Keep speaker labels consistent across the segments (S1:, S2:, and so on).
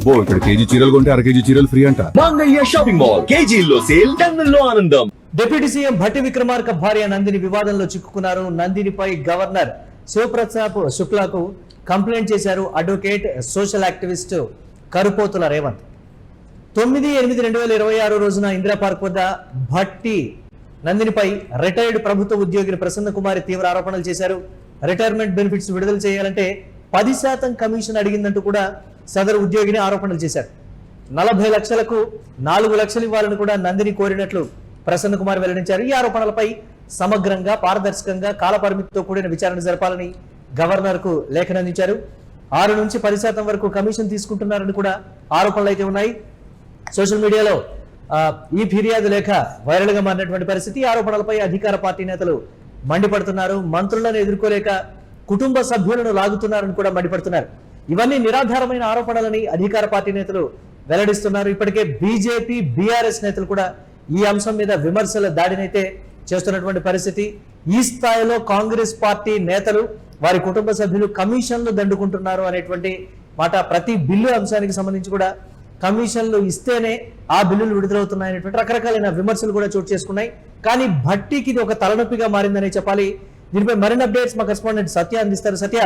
S1: అబ్బో ఇక్కడ కేజీ చీరలు కొంటే అర కేజీ చీరలు ఫ్రీ అంట.
S2: మంగళ్య షాపింగ్ మాల్, కేజీల్లో సేల్, టన్నుల్లో ఆనందం.
S3: డిప్యూటీ సీఎం భట్టి విక్రమార్క భార్య నందిని వివాదంలో చిక్కుకున్నారు. నందినిపై గవర్నర్ శివప్రతాప్ శుక్లాకు కంప్లైంట్ చేశారు అడ్వకేట్ సోషల్ యాక్టివిస్ట్ కరుపోతుల రేవంత్. 9/8/2026 రోజున ఇందిరా పార్క్ వద్ద భట్టి నందినిపై రిటైర్డ్ ప్రభుత్వ ఉద్యోగిని ప్రసన్న కుమారి తీవ్ర ఆరోపణలు చేశారు. రిటైర్మెంట్ బెనిఫిట్స్ విడుదల చేయాలంటే 10% కమిషన్ అడిగిందంటూ కూడా సదరు ఉద్యోగిని ఆరోపణలు చేశారు. 40 లక్షలకు 4 లక్షలు ఇవ్వాలని కూడా నందిని కోరినట్లు ప్రసన్న కుమార్ వెల్లడించారు. ఈ ఆరోపణలపై సమగ్రంగా, పారదర్శకంగా, కాలపరిమితితో కూడిన విచారణ జరపాలని గవర్నర్ కు లేఖనందించారు. 6 నుంచి 10% వరకు కమిషన్ తీసుకుంటున్నారని కూడా ఆరోపణలు అయితే ఉన్నాయి. సోషల్ మీడియాలో ఈ ఫిర్యాదు లేఖ వైరల్ గా మారినటువంటి పరిస్థితి. ఆరోపణలపై అధికార పార్టీ నేతలు మండిపడుతున్నారు. మంత్రులను ఎదుర్కోలేక కుటుంబ సభ్యులను లాగుతున్నారని కూడా మండిపడుతున్నారు. ఇవన్నీ నిరాధారమైన ఆరోపణలని అధికార పార్టీ నేతలు వెల్లడిస్తున్నారు. ఇప్పటికే బీజేపీ, బీఆర్ఎస్ నేతలు కూడా ఈ అంశం మీద విమర్శల దాడినైతే చేస్తున్నటువంటి పరిస్థితి. ఈ స్థాయిలో కాంగ్రెస్ పార్టీ నేతలు, వారి కుటుంబ సభ్యులు కమిషన్లు దండుకుంటున్నారు అనేటువంటి మాట. ప్రతి బిల్లు అంశానికి సంబంధించి కూడా కమిషన్లు ఇస్తేనే ఆ బిల్లులు విడుదలవుతున్నాయనేటువంటి రకరకాలైన విమర్శలు కూడా చోటు చేసుకున్నాయి. కానీ భట్టికి ఇది ఒక తలనొప్పిగా మారిందని చెప్పాలి. దీనిపై మరిన్ని అప్డేట్స్ మా కరెస్పాండెంట్ సత్య అందిస్తారు. సత్య,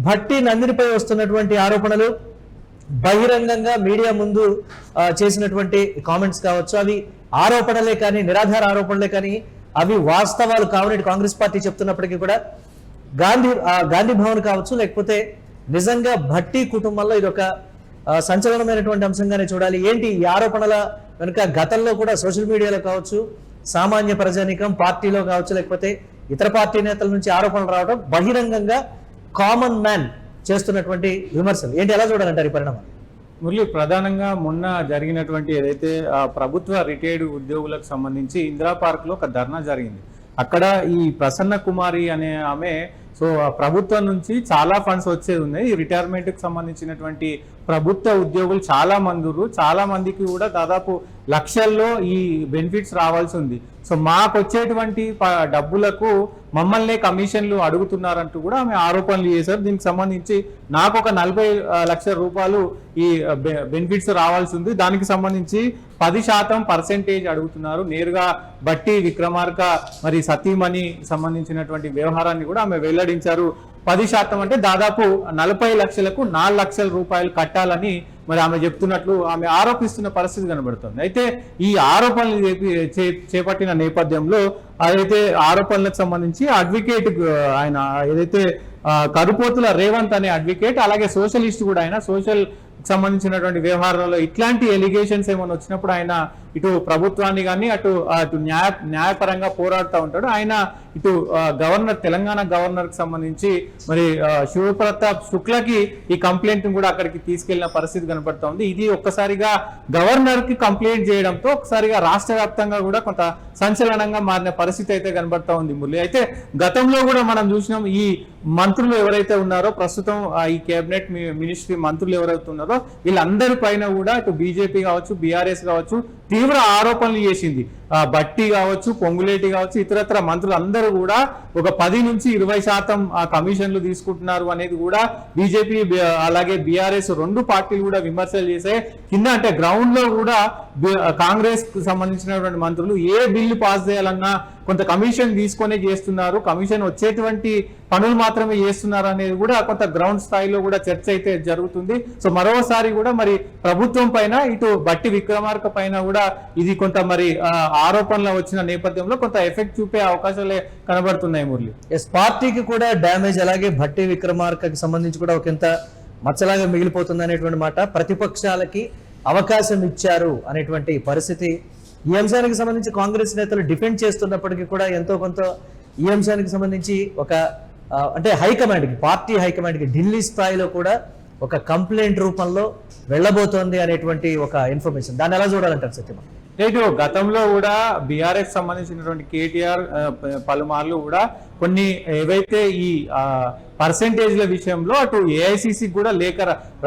S3: భట్టి నందినిపై వస్తున్నటువంటి ఆరోపణలు, బహిరంగంగా మీడియా ముందు చేసినటువంటి కామెంట్స్ కావచ్చు, అవి ఆరోపణలే కానీ, నిరాధార ఆరోపణలే కానీ అవి వాస్తవాలు కావని కాంగ్రెస్ పార్టీ చెప్తున్నప్పటికీ కూడా గాంధీ భవన్ కావచ్చు, లేకపోతే నిజంగా భట్టి కుటుంబంలో ఇది ఒక సంచలనమైనటువంటి అంశంగానే చూడాలి. ఏంటి ఈ ఆరోపణల వెనుక? గతంలో కూడా సోషల్ మీడియాలో కావచ్చు, సామాన్య ప్రజానీకం, పార్టీలో కావచ్చు, లేకపోతే ఇతర పార్టీ నేతల నుంచి ఆరోపణలు రావడం, బహిరంగంగా కామన్ మ్యాన్ చేస్తున్నటువంటి విమర్శలు ఏంటి, ఎలా చూడాలంటారు ఈ పరిణామం?
S4: మురళి, ప్రధానంగా మొన్న జరిగినటువంటి ఏదైతే ప్రభుత్వ రిటైర్డ్ ఉద్యోగులకు సంబంధించి ఇందిరా పార్క్ లో ఒక ధర్నా జరిగింది. అక్కడ ఈ ప్రసన్న కుమారి అనే ఆమె ప్రభుత్వం నుంచి చాలా ఫండ్స్ వచ్చేది ఉన్నాయి. ఈ రిటైర్మెంట్ కి సంబంధించినటువంటి ప్రభుత్వ ఉద్యోగులు చాలా మందికి కూడా దాదాపు లక్షల్లో ఈ బెనిఫిట్స్ రావాల్సి ఉంది. మాకు వచ్చేటువంటి డబ్బులకు మమ్మల్ని కమిషన్లు అడుగుతున్నారంటూ కూడా ఆమె ఆరోపణలు చేశారు. దీనికి సంబంధించి నాకు ఒక 40 లక్షల రూపాయలు ఈ బెనిఫిట్స్ రావాల్సి ఉంది, దానికి సంబంధించి 10% అడుగుతున్నారు. నేరుగా భట్టి విక్రమార్క మరి సతీమణి సంబంధించినటువంటి వ్యవహారాన్ని కూడా ఆమె వెల్లడించారు. 10% అంటే దాదాపు 40 లక్షలకు 4 లక్షల రూపాయలు కట్టాలని మరి ఆమె చెప్తున్నట్లు ఆమె ఆరోపిస్తున్న పరిస్థితి కనబడుతుంది. అయితే ఈ ఆరోపణలు చేపట్టిన నేపథ్యంలో అదైతే ఆరోపణలకు సంబంధించి అడ్వకేట్ ఆయన ఏదైతే కరుపోతుల రేవంత్ అనే అడ్వకేట్, అలాగే సోషలిస్ట్ కూడా, ఆయన సోషల్ సంబంధించినటువంటి వ్యవహారంలో ఇట్లాంటి ఎలిగేషన్స్ ఏమైనా వచ్చినప్పుడు ఆయన ఇటు ప్రభుత్వాన్ని కానీ అటు న్యాయపరంగా పోరాడుతూ ఉంటాడు. ఆయన ఇటు తెలంగాణ గవర్నర్ కి సంబంధించి మరి శివప్రతాప్ శుక్లకి ఈ కంప్లైంట్ కూడా అక్కడికి తీసుకెళ్లిన పరిస్థితి కనబడుతూ ఉంది. ఇది ఒక్కసారిగా గవర్నర్ కి కంప్లైంట్ చేయడంతో ఒకసారిగా రాష్ట్ర వ్యాప్తంగా కూడా కొంత సంచలనంగా మారిన పరిస్థితి అయితే కనబడుతూ ఉంది మురళి. అయితే గతంలో కూడా మనం చూసినాం, ఈ మంత్రులు ఎవరైతే ఉన్నారో ప్రస్తుతం ఈ కేబినెట్ మినిస్ట్రీ మంత్రులు ఎవరైతే ఉన్నారో వీళ్ళందరి పైన కూడా ఇటు బీజేపీ కావచ్చు, బీఆర్ఎస్ కావచ్చు తీవ్ర ఆరోపణలు చేసింది. భట్టి కావచ్చు, పొంగులేటి కావచ్చు, ఇతరత్ర మంత్రులు అందరూ కూడా ఒక 10 నుంచి 20% కమిషన్లు తీసుకుంటున్నారు అనేది కూడా బీజేపీ అలాగే బీఆర్ఎస్ రెండు పార్టీలు కూడా విమర్శలు చేశాయి. కింద అంటే గ్రౌండ్ లో కూడా కాంగ్రెస్ కు సంబంధించినటువంటి మంత్రులు ఏ బిల్లు పాస్ చేయాలన్నా కొంత కమిషన్ తీసుకొని చేస్తున్నారు, కమిషన్ వచ్చేటువంటి పనులు మాత్రమే చేస్తున్నారు అనేది కూడా కొంత గ్రౌండ్ స్థాయిలో కూడా చర్చ అయితే జరుగుతుంది. మరోసారి కూడా మరి ప్రభుత్వం పైన ఇటు భట్టి విక్రమార్క పైన కూడా ఇది కొంత మరి ఆరోపణలు వచ్చిన నేపథ్యంలో కొంత ఎఫెక్ట్ చూపే అవకాశాలే కనబడుతున్నాయి మురళి.
S3: పార్టీకి కూడా డ్యామేజ్, అలాగే భట్టి విక్రమార్కకి సంబంధించి కూడా ఒకంత మచ్చలాగా మిగిలిపోతుంది అనేటువంటి మాట. ప్రతిపక్షాలకి అవకాశం ఇచ్చారు అనేటువంటి పరిస్థితి. ఈ అంశానికి సంబంధించి కాంగ్రెస్ నేతలు డిఫెండ్ చేస్తున్నప్పటికీ కూడా ఎంతో కొంత ఈ అంశానికి సంబంధించి ఒక అంటే హైకమాండ్కి, పార్టీ హైకమాండ్కి ఢిల్లీ స్థాయిలో కూడా ఒక కంప్లైంట్ రూపంలో వెళ్ళబోతోంది అనేటువంటి ఒక ఇన్ఫర్మేషన్. దాన్ని ఎలా చూడాలంటారు సత్యమా?
S4: లేదు, గతంలో కూడా బీఆర్ఎస్ సంబంధించినటువంటి కేటీఆర్ పలుమార్లు కూడా కొన్ని ఏవైతే ఈ పర్సెంటేజ్ల విషయంలో అటు ఏఐసిసికి కూడా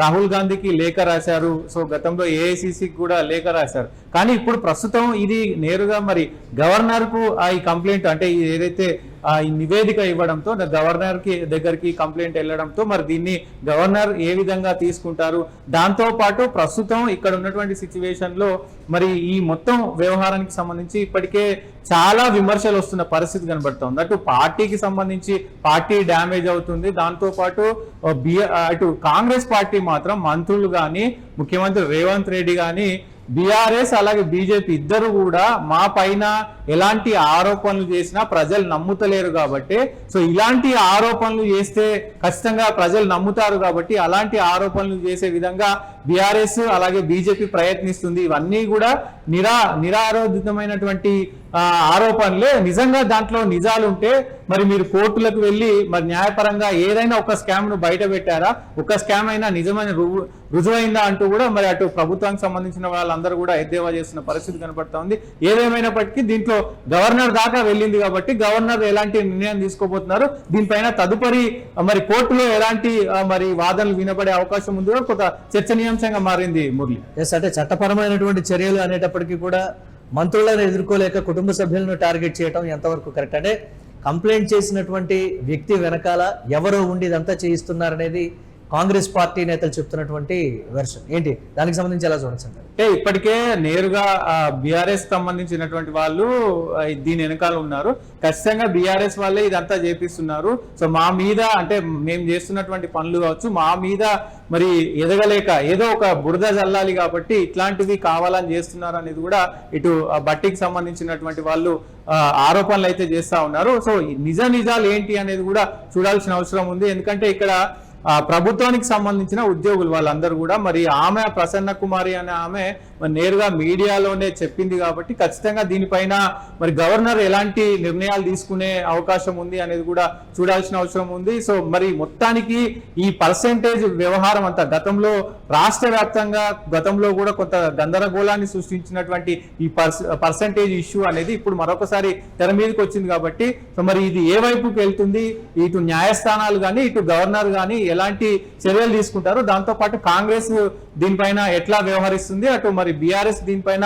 S4: రాహుల్ గాంధీకి లేఖ రాశారు. గతంలో ఏఐసిసికి కూడా లేఖ రాశారు. కానీ ఇప్పుడు ప్రస్తుతం ఇది నేరుగా మరి గవర్నర్ కు ఈ కంప్లైంట్ అంటే ఏదైతే ఈ నివేదిక ఇవ్వడంతో గవర్నర్ కి దగ్గరికి కంప్లైంట్ వెళ్ళడంతో మరి దీన్ని గవర్నర్ ఏ విధంగా తీసుకుంటారు, దాంతో పాటు ప్రస్తుతం ఇక్కడ ఉన్నటువంటి సిచ్యువేషన్ లో మరి ఈ మొత్తం వ్యవహారానికి సంబంధించి ఇప్పటికే చాలా విమర్శలు వస్తున్న పరిస్థితి కనబడుతుంది. అటు పార్టీకి సంబంధించి పార్టీ డ్యామేజ్ అవుతుంది, దాంతో పాటు అటు కాంగ్రెస్ పార్టీ మాత్రం మంత్రులు కానీ ముఖ్యమంత్రి రేవంత్ రెడ్డి కానీ బీఆర్ఎస్ అలాగే బీజేపీ ఇద్దరు కూడా మా పైన ఎలాంటి ఆరోపణలు చేసినా ప్రజలు నమ్ముతలేరు కాబట్టి, సో ఇలాంటి ఆరోపణలు చేస్తే ఖచ్చితంగా ప్రజలు నమ్ముతారు కాబట్టి అలాంటి ఆరోపణలు చేసే విధంగా బీఆర్ఎస్ అలాగే బీజేపీ ప్రయత్నిస్తుంది. ఇవన్నీ కూడా నిరారోధితమైనటువంటి ఆరోపణలే. నిజంగా దాంట్లో నిజాలు ఉంటే మరి మీరు కోర్టులకు వెళ్ళి మరి న్యాయపరంగా ఏదైనా ఒక స్కామ్ ను బయట పెట్టారా, ఒక స్కామ్ అయినా నిజమైన రుజువైందా అంటూ కూడా మరి అటు ప్రభుత్వానికి సంబంధించిన వాళ్ళందరూ కూడా ఎద్దేవా చేస్తున్న పరిస్థితి కనబడతా ఉంది. ఏదేమైనప్పటికీ దీంట్లో గవర్నర్ దాకా వెళ్ళింది కాబట్టి గవర్నర్ ఎలాంటి నిర్ణయం తీసుకోబోతున్నారు, దీనిపైన తదుపరి మరి కోర్టులో ఎలాంటి మరి వాదనలు వినబడే అవకాశం ఉంది కూడా కొంత చర్చనీయాంశంగా మారింది. మురళి,
S3: అంటే చట్టపరమైనటువంటి చర్యలు అనేటప్పటికీ కూడా మంత్రులను ఎదుర్కోలేక కుటుంబ సభ్యులను టార్గెట్ చేయడం ఎంతవరకు కరెక్ట్? అంటే కంప్లైంట్ చేసినటువంటి వ్యక్తి వెనకాల ఎవరో ఉండి ఇదంతా చేయిస్తున్నారనేది కాంగ్రెస్ పార్టీ నేతలు చెప్తున్నటువంటి వెర్షన్ ఏంటి, దానికి సంబంధించి ఎలా చూడొచ్చు?
S4: అంటే ఇప్పటికే నేరుగా బీఆర్ఎస్ సంబంధించినటువంటి వాళ్ళు దీని వెనకాల ఉన్నారు. ఖచ్చితంగా బీఆర్ఎస్ వాళ్ళే ఇదంతా చేపిస్తున్నారు. సో మా మీద అంటే మేము చేస్తున్నటువంటి పనులు కావచ్చు, మా మీద మరి ఎదగలేక ఏదో ఒక బురద జల్లాలి కాబట్టి ఇట్లాంటివి కావాలని చేస్తున్నారు అనేది కూడా ఇటు బట్టికి సంబంధించినటువంటి వాళ్ళు ఆరోపణలు అయితే చేస్తా ఉన్నారు. సో నిజాలు ఏంటి అనేది కూడా చూడాల్సిన అవసరం ఉంది. ఎందుకంటే ఇక్కడ ప్రభుత్వానికి సంబంధించిన ఉద్యోగులు వాళ్ళందరూ కూడా మరి ఆమె ప్రసన్న కుమారి అనే ఆమె మరి నేరుగా మీడియాలోనే చెప్పింది కాబట్టి ఖచ్చితంగా దీనిపైన మరి గవర్నర్ ఎలాంటి నిర్ణయాలు తీసుకునే అవకాశం ఉంది అనేది కూడా చూడాల్సిన అవసరం ఉంది. సో మరి మొత్తానికి ఈ పర్సెంటేజ్ వ్యవహారం అంతా గతంలో రాష్ట్ర వ్యాప్తంగా గతంలో కూడా కొంత గందరగోళాన్ని సృష్టించినటువంటి ఈ పర్సెంటేజ్ ఇష్యూ అనేది ఇప్పుడు మరొకసారి తెర మీదకి వచ్చింది కాబట్టి సో మరి ఇది ఏ వైపుకి వెళ్తుంది, ఇటు న్యాయస్థానాలు కానీ ఇటు గవర్నర్ కానీ ఎలాంటి చర్యలు తీసుకుంటారు, దాంతో పాటు కాంగ్రెస్ దీనిపైన ఎట్లా వ్యవహరిస్తుంది, అటు మరి బీఆర్ఎస్ దీనిపైన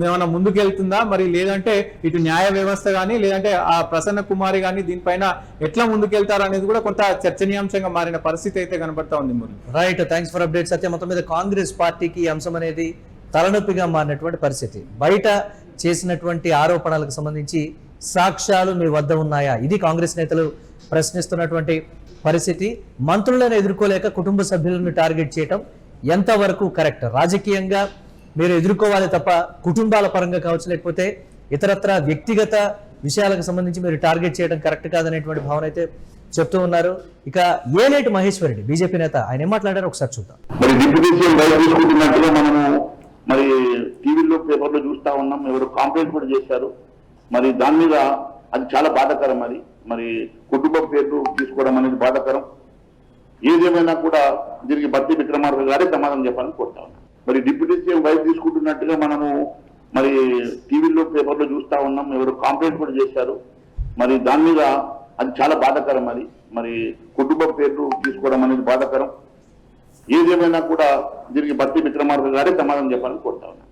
S4: ఏమైనా ముందుకెళ్తుందా, మరి లేదంటే ఇటు న్యాయ వ్యవస్థ కానీ లేదంటే ఆ ప్రసన్న కుమారి కానీ దీనిపైన ఎట్లా ముందుకెళ్తారు అనేది కూడా కొంత చర్చనీయాంశంగా మారిన పరిస్థితి అయితే కనబడతా ఉంది. Murali,
S3: right, thanks for update. Satyam, మొత్తం మీద కాంగ్రెస్ పార్టీకి ఈ అంశం అనేది తలనొప్పిగా మారినటువంటి పరిస్థితి. బయట చేసినటువంటి ఆరోపణలకు సంబంధించి సాక్ష్యాలు మీ వద్ద ఉన్నాయా, ఇది కాంగ్రెస్ నేతలు ప్రశ్నిస్తున్నటువంటి పరిస్థితి. మంత్రులను ఎదుర్కోలేక కుటుంబ సభ్యులను టార్గెట్ చేయటం ఎంతవరకు కరెక్ట్? రాజకీయంగా మీరు ఎదుర్కోవాలి తప్ప కుటుంబాల పరంగా కావచ్చు లేకపోతే ఇతరత్ర వ్యక్తిగత విషయాలకు సంబంధించి మీరు టార్గెట్ చేయడం కరెక్ట్ కాదనేటువంటి భావన అయితే చెప్తూ ఉన్నారు. ఇక ఏలేటి మహేశ్వర్ రెడ్డి బీజేపీ నేత, ఆయన ఏం మాట్లాడారో ఒకసారి చూద్దాం.
S5: మరి డిప్యూటీ సీఎం బయట తీసుకుంటున్నట్టుగా మనము మరి టీవీలో పేపర్లో చూస్తా ఉన్నాం. ఎవరు కంప్లైంట్ కూడా చేశారు. మరి దాని మీద అది చాలా బాధాకరం. మరి కుటుంబం పేర్లు తీసుకోవడం అనేది బాధాకరం. ఏదేమైనా కూడా దీనికి బట్టి విక్రమార్క గారే సమాధానం చెప్పాలని కోరుతా ఉన్నాం. మరి డిప్యూటీ సీఎం వైఫ్ తీసుకుంటున్నట్టుగా మనము మరి టీవీలో పేపర్లో చూస్తా ఉన్నాం. ఎవరు కంప్లైంట్ కూడా చేశారు. మరి దాని మీద అది చాలా బాధాకరం. మరి కుటుంబం పేర్లు తీసుకోవడం అనేది బాధాకరం. ఏదేమైనా కూడా దీనికి బట్టి విక్రమార్క గారే సమాధానం చెప్పాలని కోరుతా ఉన్నాం.